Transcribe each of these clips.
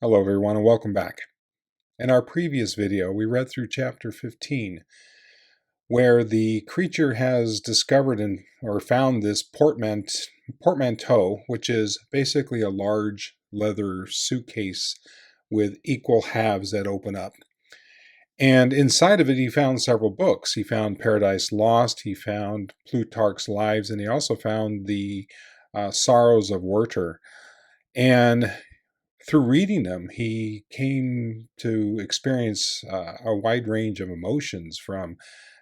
Hello everyone and welcome back. In our previous video we read through chapter 15 where the creature has discovered or found this portmanteau, which is basically a large leather suitcase with equal halves that open up. And inside of it he found several books. He found Paradise Lost, he found Plutarch's Lives, and he also found the Sorrows of Werther. And through reading them, he came to experience a wide range of emotions, from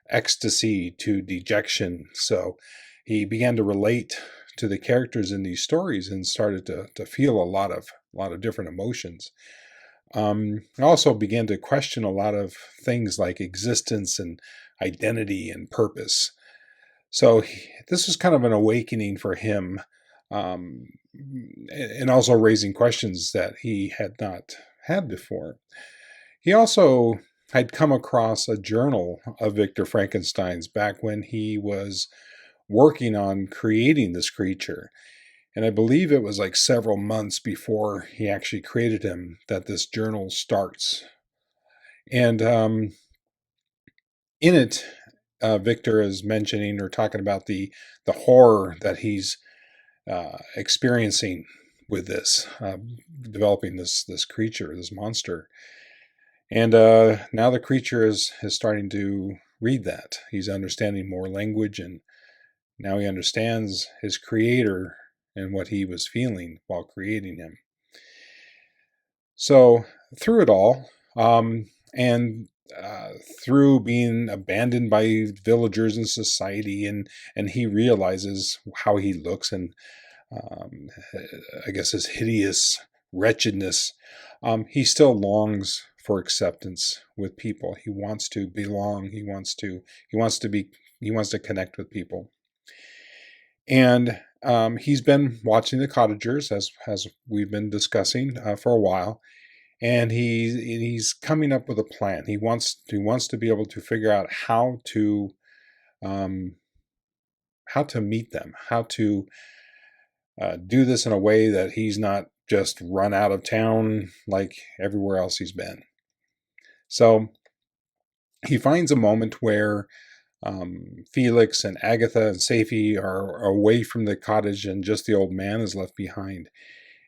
ecstasy to dejection. So he began to relate to the characters in these stories and started to feel a lot of different emotions. I also began to question a lot of things like existence and identity and purpose. So this was kind of an awakening for him, and also raising questions that he had not had before. He also had come across a journal of Victor Frankenstein's back when he was working on creating this creature. And I believe it was like several months before he actually created him that this journal starts. And in it, Victor is mentioning or talking about the horror that he's experiencing with this, developing this creature, this monster. And now the creature is starting to read that. He's understanding more language, and now he understands his creator and what he was feeling while creating him. So through it all, and through being abandoned by villagers and society, and he realizes how he looks, and I guess his hideous wretchedness, he still longs for acceptance with people. He wants to belong. He wants to connect with people. And he's been watching the cottagers, as we've been discussing for a while, and he's coming up with a plan. He wants to be able to figure out how to meet them, how to do this in a way that he's not just run out of town like everywhere else he's been. So he finds a moment where Felix and Agatha and Safie are away from the cottage, and just the old man is left behind.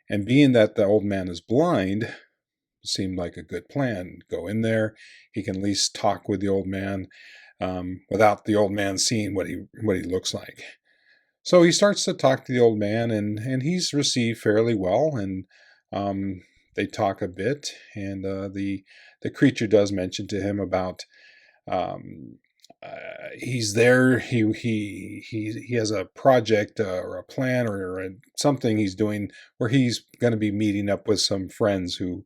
And being that the old man is blind, seemed like a good plan. Go in there, he can at least talk with the old man without the old man seeing what he looks like. So he starts to talk to the old man, and he's received fairly well, and they talk a bit, and the creature does mention to him about he's there. He has a project or a plan or something he's doing where he's going to be meeting up with some friends who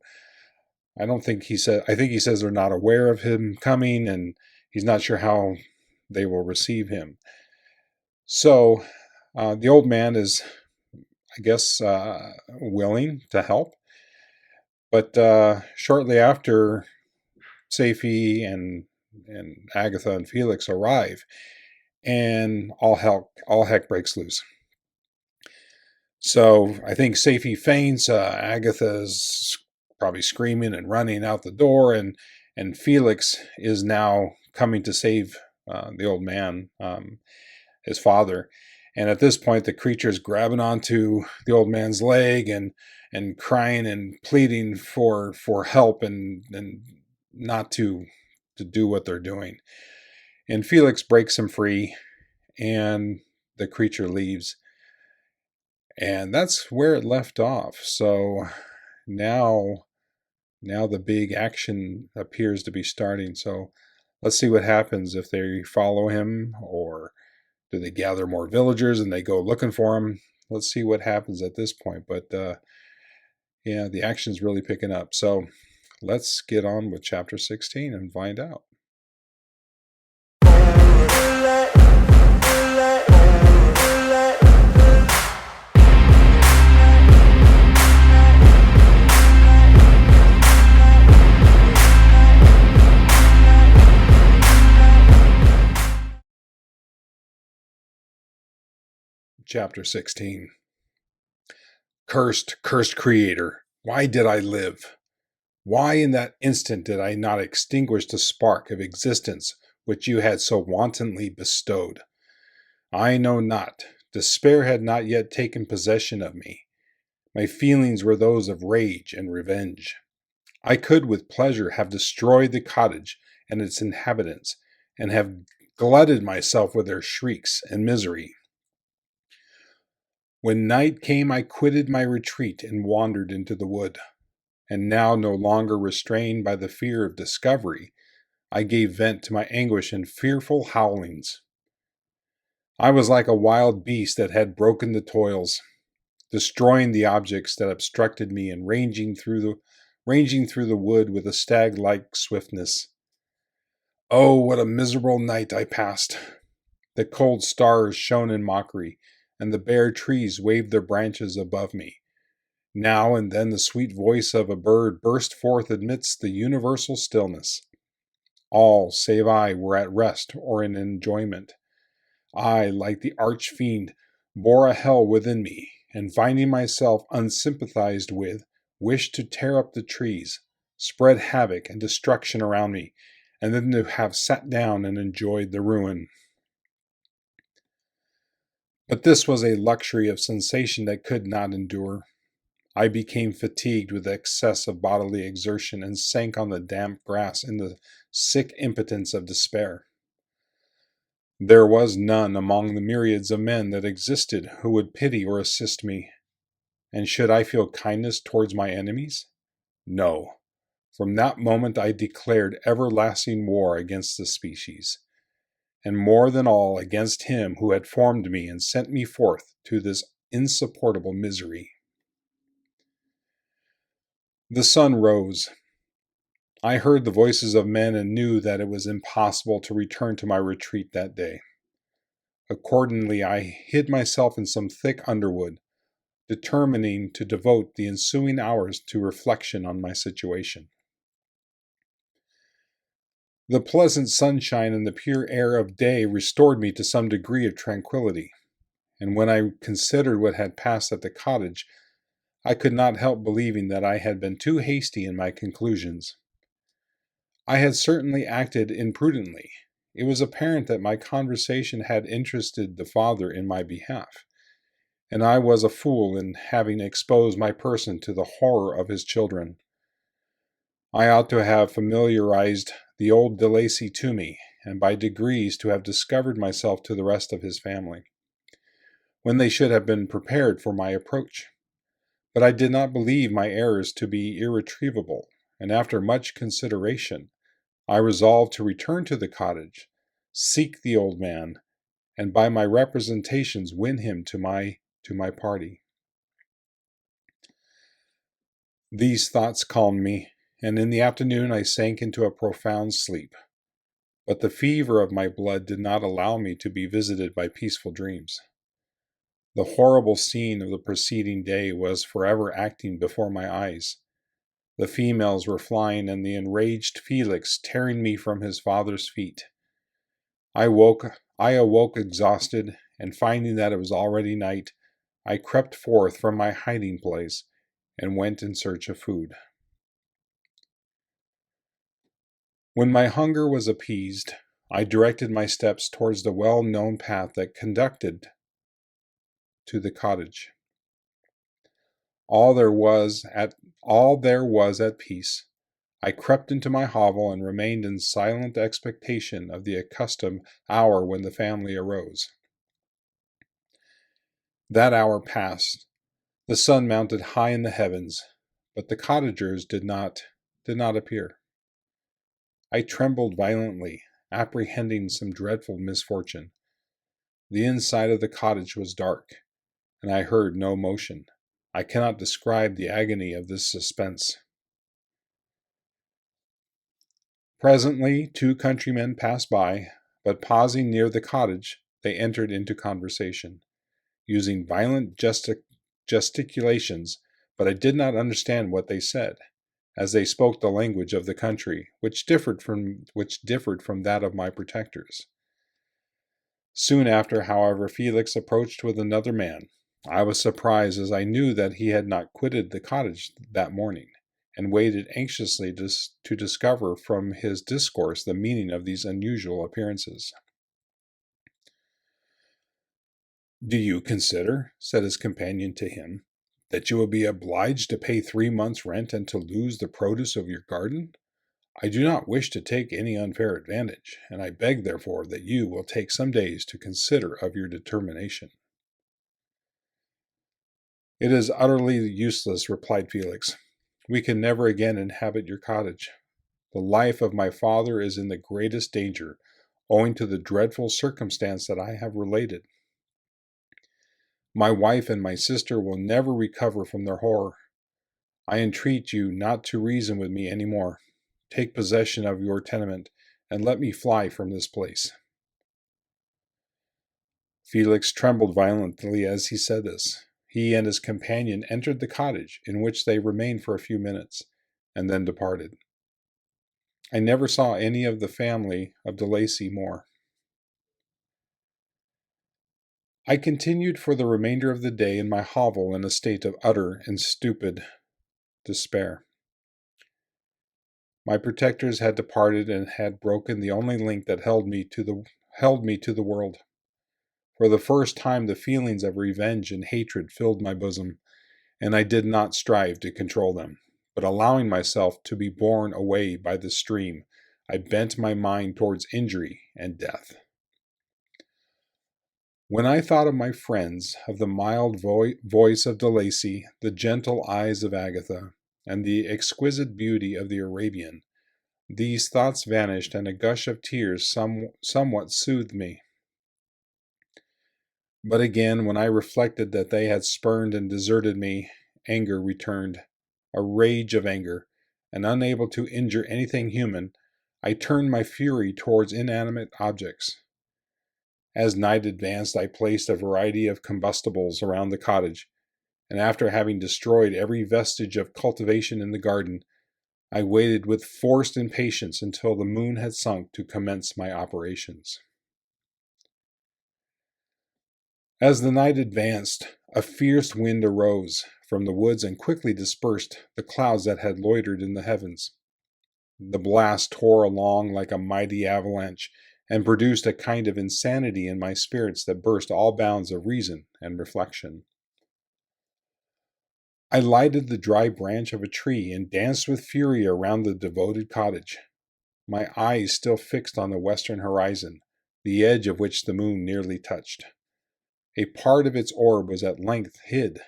I think he says they're not aware of him coming, and he's not sure how they will receive him. So the old man is, I guess, willing to help. But shortly after, Safie and Agatha and Felix arrive, and all heck breaks loose. So I think Safie faints. Agatha's probably screaming and running out the door, and Felix is now coming to save the old man, his father. And at this point, the creature is grabbing onto the old man's leg and crying and pleading for help and not to do what they're doing. And Felix breaks him free, and the creature leaves. And that's where it left off. So now the big action appears to be starting. So let's see what happens if they follow him, or do they gather more villagers and they go looking for him? Let's see what happens at this point. But yeah, the action's really picking up. So let's get on with chapter 16 and find out. Chapter 16. Cursed creator, why did I live? Why in that instant did I not extinguish the spark of existence which you had so wantonly bestowed? I know not. Despair had not yet taken possession of me. My feelings were those of rage and revenge. I could with pleasure have destroyed the cottage and its inhabitants, and have glutted myself with their shrieks and misery. When night came, I quitted my retreat and wandered into the wood, and now no longer restrained by the fear of discovery, I gave vent to my anguish in fearful howlings. I was like a wild beast that had broken the toils, destroying the objects that obstructed me and ranging through the wood with a stag-like swiftness. Oh, what a miserable night I passed! The cold stars shone in mockery, and the bare trees waved their branches above me. Now and then the sweet voice of a bird burst forth amidst the universal stillness. All, save I, were at rest or in enjoyment. I, like the arch-fiend, bore a hell within me, and finding myself unsympathized with, wished to tear up the trees, spread havoc and destruction around me, and then to have sat down and enjoyed the ruin. But this was a luxury of sensation that could not endure. I became fatigued with excess of bodily exertion and sank on the damp grass in the sick impotence of despair. There was none among the myriads of men that existed who would pity or assist me. And should I feel kindness towards my enemies? No. From that moment I declared everlasting war against the species, and more than all against him who had formed me and sent me forth to this insupportable misery. The sun rose. I heard the voices of men and knew that it was impossible to return to my retreat that day. Accordingly, I hid myself in some thick underwood, determining to devote the ensuing hours to reflection on my situation. The pleasant sunshine and the pure air of day restored me to some degree of tranquility, and when I considered what had passed at the cottage, I could not help believing that I had been too hasty in my conclusions. I had certainly acted imprudently. It was apparent that my conversation had interested the father in my behalf, and I was a fool in having exposed my person to the horror of his children. I ought to have familiarized the old De Lacy to me, and by degrees to have discovered myself to the rest of his family, when they should have been prepared for my approach. But I did not believe my errors to be irretrievable, and after much consideration, I resolved to return to the cottage, seek the old man, and by my representations win him to my party. These thoughts calmed me, and in the afternoon I sank into a profound sleep. But the fever of my blood did not allow me to be visited by peaceful dreams. The horrible scene of the preceding day was forever acting before my eyes. The females were flying, and the enraged Felix tearing me from his father's feet. I awoke exhausted, and finding that it was already night, I crept forth from my hiding place and went in search of food. When my hunger was appeased, I directed my steps towards the well-known path that conducted to the cottage. All there was at peace. I crept into my hovel and remained in silent expectation of the accustomed hour when the family arose. That hour passed. The sun mounted high in the heavens, but the cottagers did not appear. I trembled violently, apprehending some dreadful misfortune. The inside of the cottage was dark, and I heard no motion. I cannot describe the agony of this suspense. Presently, 2 countrymen passed by, but pausing near the cottage, they entered into conversation, using violent gesticulations, but I did not understand what they said, as they spoke the language of the country, which differed from that of my protectors. Soon after, however, Felix approached with another man. I was surprised, as I knew that he had not quitted the cottage that morning, and waited anxiously to discover from his discourse the meaning of these unusual appearances. "Do you consider," said his companion to him, "that you will be obliged to pay 3 months' rent and to lose the produce of your garden? I do not wish to take any unfair advantage, and I beg, therefore, that you will take some days to consider of your determination." "It is utterly useless," replied Felix. "We can never again inhabit your cottage. The life of my father is in the greatest danger, owing to the dreadful circumstance that I have related. My wife and my sister will never recover from their horror. I entreat you not to reason with me any more. Take possession of your tenement, and let me fly from this place." Felix trembled violently as he said this. He and his companion entered the cottage, in which they remained for a few minutes, and then departed. I never saw any of the family of de Lacy more. I continued for the remainder of the day in my hovel in a state of utter and stupid despair. My protectors had departed and had broken the only link that held me to the world. For the first time the feelings of revenge and hatred filled my bosom, and I did not strive to control them, but allowing myself to be borne away by the stream, I bent my mind towards injury and death. When I thought of my friends, of the mild voice of de Lacy, the gentle eyes of Agatha, and the exquisite beauty of the Arabian, these thoughts vanished, and a gush of tears somewhat soothed me. But again, when I reflected that they had spurned and deserted me, anger returned, a rage of anger, and unable to injure anything human, I turned my fury towards inanimate objects. As night advanced, I placed a variety of combustibles around the cottage, and after having destroyed every vestige of cultivation in the garden, I waited with forced impatience until the moon had sunk to commence my operations. As the night advanced, a fierce wind arose from the woods and quickly dispersed the clouds that had loitered in the heavens. The blast tore along like a mighty avalanche, and produced a kind of insanity in my spirits that burst all bounds of reason and reflection. I lighted the dry branch of a tree and danced with fury around the devoted cottage, my eyes still fixed on the western horizon, the edge of which the moon nearly touched. A part of its orb was at length hid,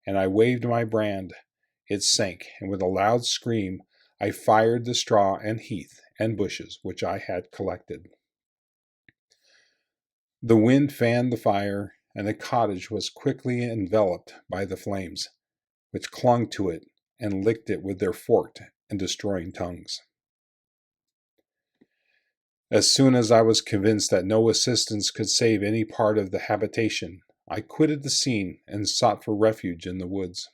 and I waved my brand. It sank, and with a loud scream I fired the straw and heath and bushes which I had collected. The wind fanned the fire, and the cottage was quickly enveloped by the flames, which clung to it and licked it with their forked and destroying tongues. As soon as I was convinced that no assistance could save any part of the habitation, I quitted the scene and sought for refuge in the woods.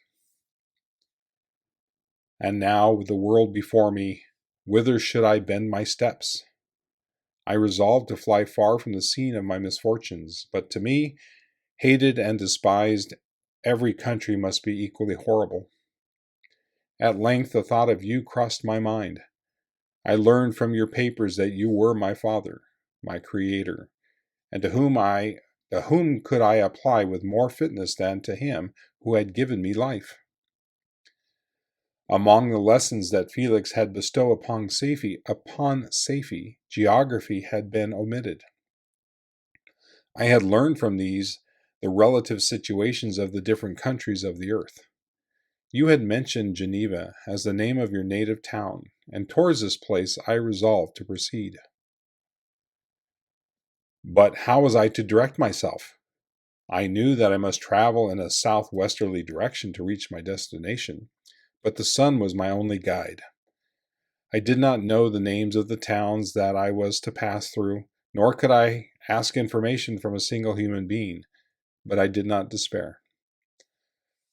And now, with the world before me, whither should I bend my steps? I resolved to fly far from the scene of my misfortunes, but to me, hated and despised, every country must be equally horrible. At length the thought of you crossed my mind. I learned from your papers that you were my father, my creator, and to whom could I apply with more fitness than to him who had given me life? Among the lessons that Felix had bestowed upon Safie, geography had been omitted. I had learned from these the relative situations of the different countries of the earth. You had mentioned Geneva as the name of your native town, and towards this place I resolved to proceed. But how was I to direct myself? I knew that I must travel in a southwesterly direction to reach my destination, but the sun was my only guide. I did not know the names of the towns that I was to pass through, nor could I ask information from a single human being, but I did not despair.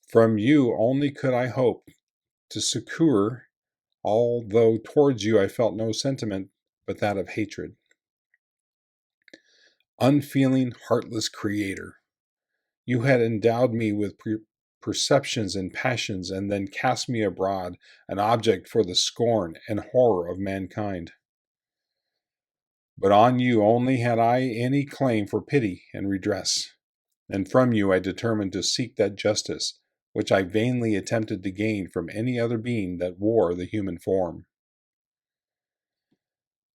From you only could I hope to succor, although towards you I felt no sentiment but that of hatred. Unfeeling, heartless creator, you had endowed me with perceptions and passions, and then cast me abroad, an object for the scorn and horror of mankind. But on you only had I any claim for pity and redress, and from you I determined to seek that justice which I vainly attempted to gain from any other being that wore the human form.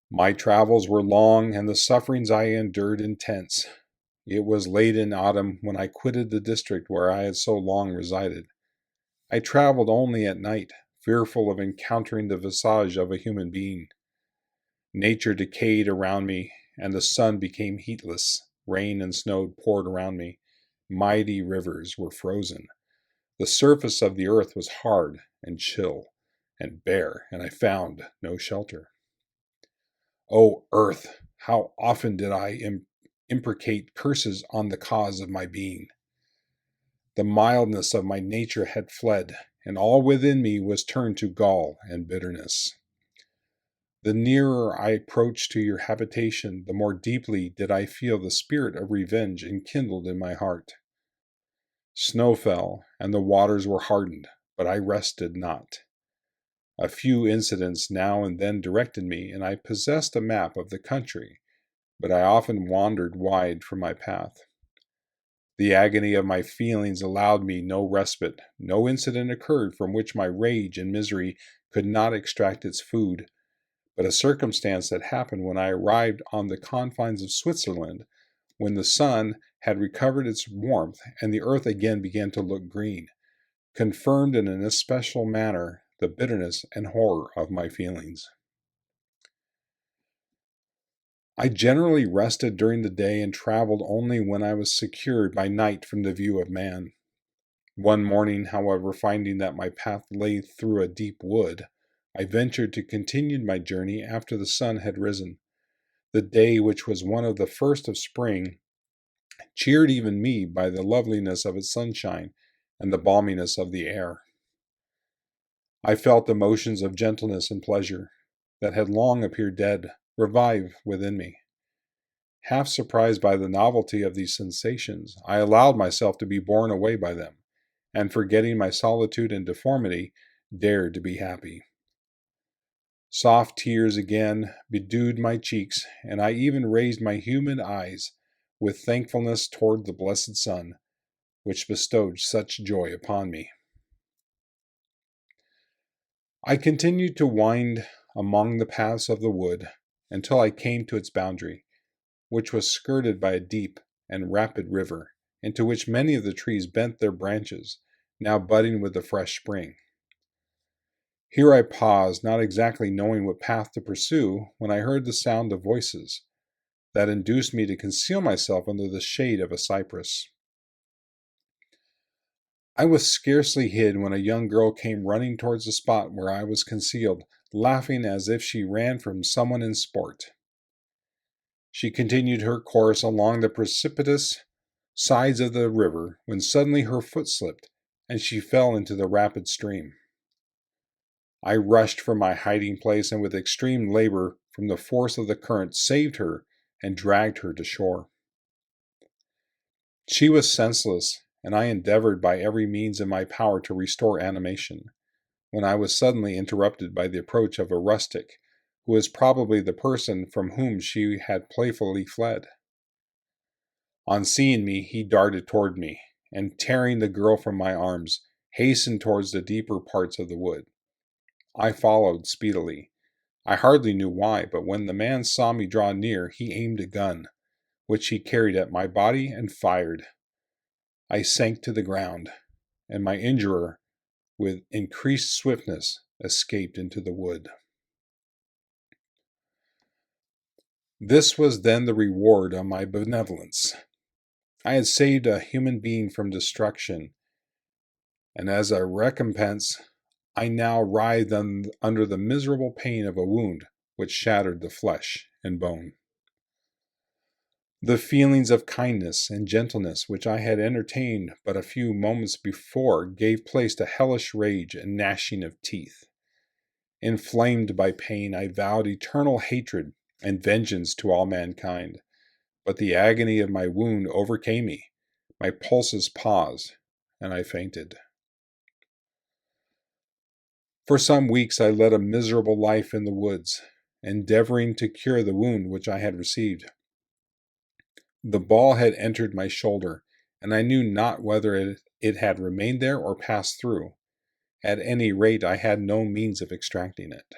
My travels were long, and the sufferings I endured intense. It was late in autumn when I quitted the district where I had so long resided. I traveled only at night, fearful of encountering the visage of a human being. Nature decayed around me, and the sun became heatless. Rain and snow poured around me. Mighty rivers were frozen. The surface of the earth was hard and chill and bare, and I found no shelter. O earth, how often did I imprecate curses on the cause of my being! The mildness of my nature had fled, and all within me was turned to gall and bitterness. The nearer I approached to your habitation, the more deeply did I feel the spirit of revenge enkindled in my heart. Snow fell, and the waters were hardened, but I rested not. A few incidents now and then directed me, and I possessed a map of the country, but I often wandered wide from my path. The agony of my feelings allowed me no respite. No incident occurred from which my rage and misery could not extract its food, but a circumstance that happened when I arrived on the confines of Switzerland, when the sun had recovered its warmth and the earth again began to look green, confirmed in an especial manner the bitterness and horror of my feelings. I generally rested during the day and traveled only when I was secured by night from the view of man. One morning, however, finding that my path lay through a deep wood, I ventured to continue my journey after the sun had risen. The day, which was one of the first of spring, cheered even me by the loveliness of its sunshine and the balminess of the air. I felt emotions of gentleness and pleasure that had long appeared dead revive within me. Half surprised by the novelty of these sensations, I allowed myself to be borne away by them, and forgetting my solitude and deformity, dared to be happy. Soft tears again bedewed my cheeks, and I even raised my humid eyes with thankfulness toward the blessed sun, which bestowed such joy upon me. I continued to wind among the paths of the wood until I came to its boundary, which was skirted by a deep and rapid river, into which many of the trees bent their branches, now budding with the fresh spring. Here I paused, not exactly knowing what path to pursue, when I heard the sound of voices that induced me to conceal myself under the shade of a cypress. I was scarcely hid when a young girl came running towards the spot where I was concealed, laughing as if she ran from someone in sport. She continued her course along the precipitous sides of the river when suddenly her foot slipped and she fell into the rapid stream. I rushed from my hiding place and with extreme labor from the force of the current saved her and dragged her to shore. She was senseless, and I endeavored by every means in my power to restore animation, when I was suddenly interrupted by the approach of a rustic, who was probably the person from whom she had playfully fled. On seeing me, he darted toward me, and tearing the girl from my arms, hastened towards the deeper parts of the wood. I followed speedily. I hardly knew why, but when the man saw me draw near, he aimed a gun, which he carried at my body, and fired. I sank to the ground, and my injurer, with increased swiftness, escaped into the wood. This was then the reward of my benevolence. I had saved a human being from destruction, and as a recompense, I now writhed under the miserable pain of a wound which shattered the flesh and bone. The feelings of kindness and gentleness which I had entertained but a few moments before gave place to hellish rage and gnashing of teeth. Inflamed by pain, I vowed eternal hatred and vengeance to all mankind, but the agony of my wound overcame me. My pulses paused, and I fainted. For some weeks I led a miserable life in the woods, endeavoring to cure the wound which I had received. The ball had entered my shoulder, and I knew not whether it had remained there or passed through. At any rate, I had no means of extracting it.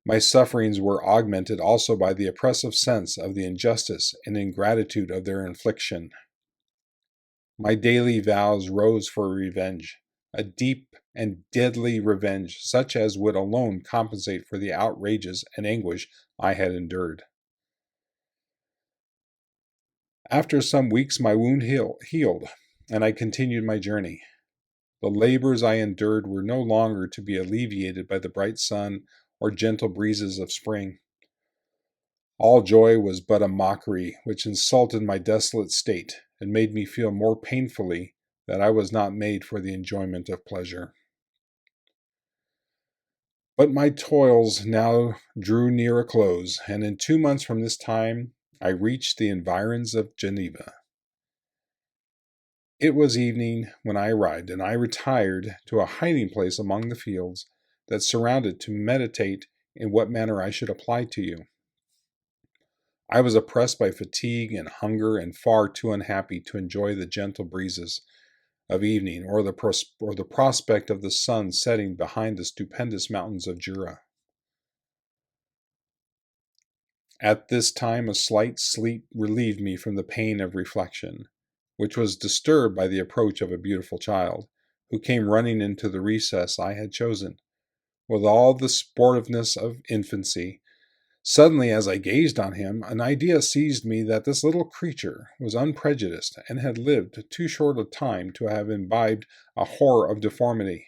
My sufferings were augmented also by the oppressive sense of the injustice and ingratitude of their infliction. My daily vows rose for revenge, a deep and deadly revenge, such as would alone compensate for the outrages and anguish I had endured. After some weeks, my wound healed, and I continued my journey. The labors I endured were no longer to be alleviated by the bright sun or gentle breezes of spring. All joy was but a mockery which insulted my desolate state and made me feel more painfully that I was not made for the enjoyment of pleasure. But my toils now drew near a close, and in 2 months from this time I reached the environs of Geneva. It was evening when I arrived, and I retired to a hiding place among the fields that surrounded to meditate in what manner I should apply to you. I was oppressed by fatigue and hunger and far too unhappy to enjoy the gentle breezes of evening or the prospect of the sun setting behind the stupendous mountains of Jura. At this time a slight sleep relieved me from the pain of reflection, which was disturbed by the approach of a beautiful child, who came running into the recess I had chosen, with all the sportiveness of infancy. Suddenly, as I gazed on him, an idea seized me that this little creature was unprejudiced and had lived too short a time to have imbibed a horror of deformity.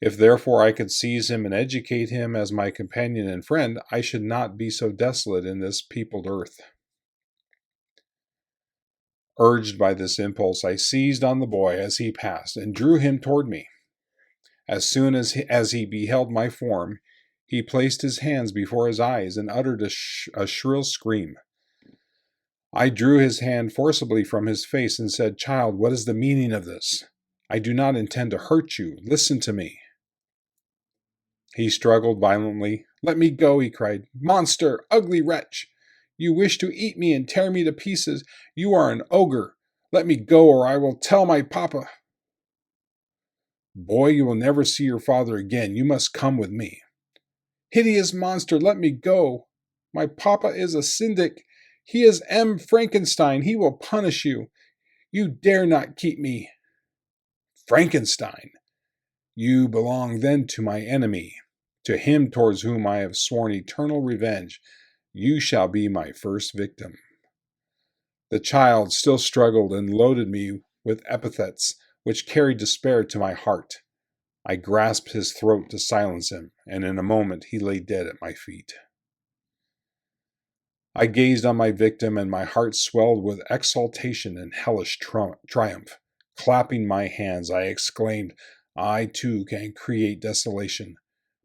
If therefore I could seize him and educate him as my companion and friend, I should not be so desolate in this peopled earth. Urged by this impulse, I seized on the boy as he passed and drew him toward me. As soon as he beheld my form, he placed his hands before his eyes and uttered a shrill scream. I drew his hand forcibly from his face and said, "Child, what is the meaning of this? I do not intend to hurt you. Listen to me." He struggled violently. "Let me go," he cried. "Monster! Ugly wretch! You wish to eat me and tear me to pieces. You are an ogre. Let me go, or I will tell my papa." "Boy, you will never see your father again. You must come with me." "Hideous monster, let me go. My papa is a syndic. He is M. Frankenstein. He will punish you. You dare not keep me." "Frankenstein! You belong then to my enemy, to him towards whom I have sworn eternal revenge. You shall be my first victim." The child still struggled and loaded me with epithets which carried despair to my heart. I grasped his throat to silence him, and in a moment he lay dead at my feet. I gazed on my victim, and my heart swelled with exultation and hellish triumph. Clapping my hands, I exclaimed, "I too can create desolation.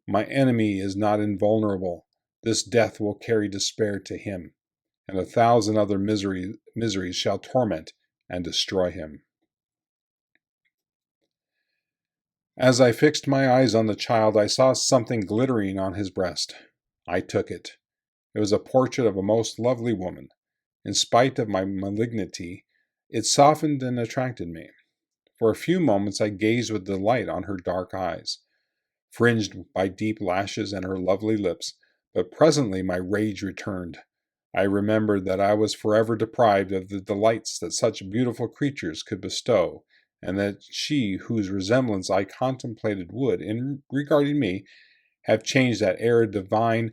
My enemy is not invulnerable. This death will carry despair to him, and 1,000 other miseries shall torment and destroy him." As I fixed my eyes on the child, I saw something glittering on his breast. I took it. It was a portrait of a most lovely woman. In spite of my malignity, it softened and attracted me. For a few moments I gazed with delight on her dark eyes, fringed by deep lashes, and her lovely lips, but presently my rage returned. I remembered that I was forever deprived of the delights that such beautiful creatures could bestow, and that she whose resemblance I contemplated would, in regarding me, have changed that air of divine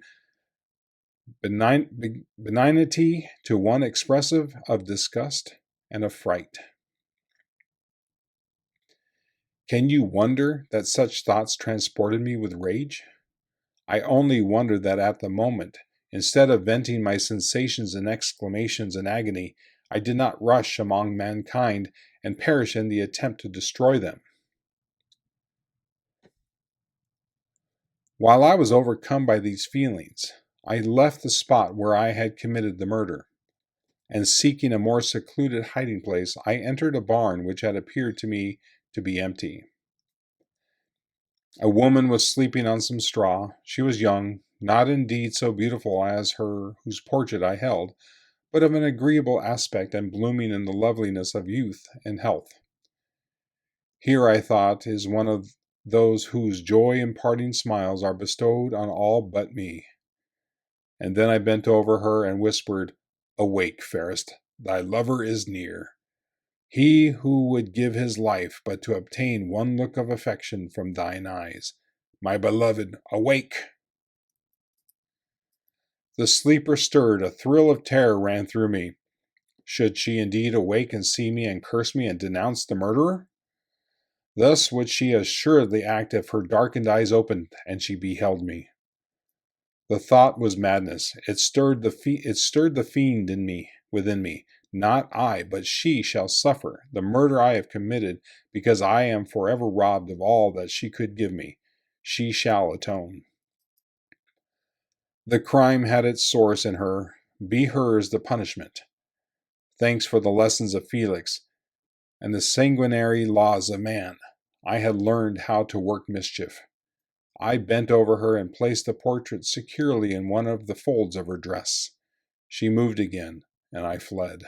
benignity to one expressive of disgust and of fright. Can you wonder that such thoughts transported me with rage? I only wonder that at the moment, instead of venting my sensations in exclamations and agony, I did not rush among mankind and perish in the attempt to destroy them. While I was overcome by these feelings, I left the spot where I had committed the murder. and seeking a more secluded hiding place, I entered a barn which had appeared to me to be empty. A woman was sleeping on some straw. She was young, not indeed so beautiful as her whose portrait I held, but of an agreeable aspect and blooming in the loveliness of youth and health. Here, I thought, is one of those whose joy-imparting smiles are bestowed on all but me. And then I bent over her and whispered, "Awake, fairest, thy lover is near. He who would give his life but to obtain one look of affection from thine eyes. My beloved, awake!" The sleeper stirred. A thrill of terror ran through me. Should she indeed awake and see me and curse me and denounce the murderer? Thus would she assuredly act if her darkened eyes opened and she beheld me. The thought was madness. It stirred the fiend in me, within me. Not I, but she shall suffer the murder I have committed, because I am forever robbed of all that she could give me. She shall atone. The crime had its source in her. Be hers the punishment. Thanks for the lessons of Felix and the sanguinary laws of man. I had learned how to work mischief. I bent over her and placed the portrait securely in one of the folds of her dress. She moved again, and I fled.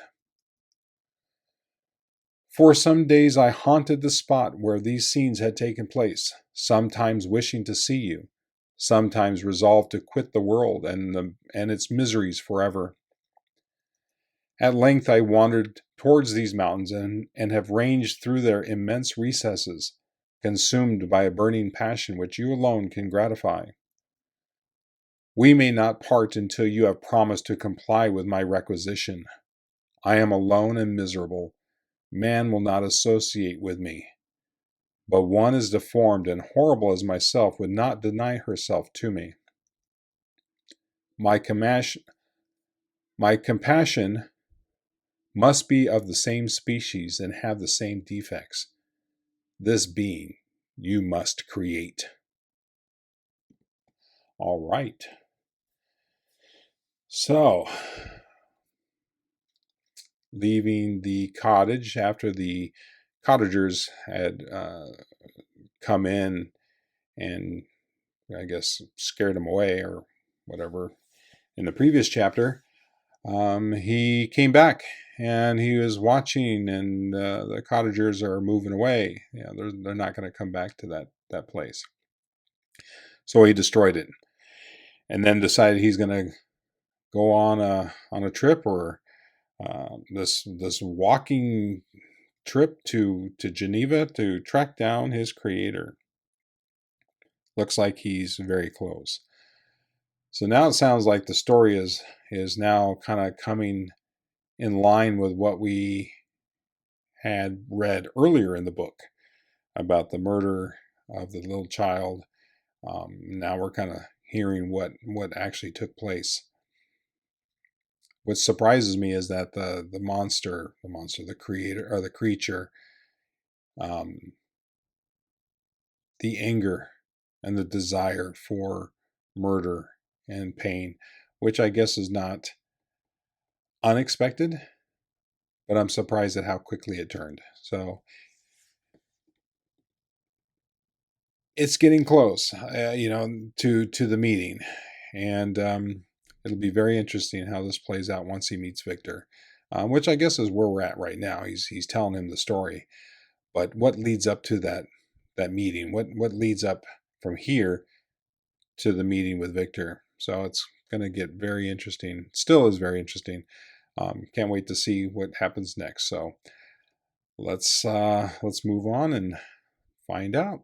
For some days I haunted the spot where these scenes had taken place, sometimes wishing to see you, sometimes resolved to quit the world and its miseries forever. At length I wandered towards these mountains and have ranged through their immense recesses, consumed by a burning passion which you alone can gratify. We may not part until you have promised to comply with my requisition. I am alone and miserable. Man will not associate with me. But one as deformed and horrible as myself would not deny herself to me. My compassion must be of the same species and have the same defects. This being you must create. All right. So, leaving the cottage after the cottagers had come in and, I guess, scared him away or whatever in the previous chapter, he came back and he was watching, and the cottagers are moving away. Yeah, they're not going to come back to that place. So he destroyed it, and then decided he's going to go on a trip, or this walking trip to Geneva to track down his creator. Looks like he's very close. So now it sounds like the story is now kind of coming in line with what we had read earlier in the book about the murder of the little child. Now we're kind of hearing what actually took place. What surprises me is that the monster, the creator or the creature, the anger and the desire for murder and pain, which I guess is not unexpected, but I'm surprised at how quickly it turned. So it's getting close, to the meeting, and it'll be very interesting how this plays out once he meets Victor, which I guess is where we're at right now. He's telling him the story, but what leads up to that meeting? What leads up from here to the meeting with Victor? So it's going to get very interesting. Still is very interesting. Can't wait to see what happens next. So let's move on and find out.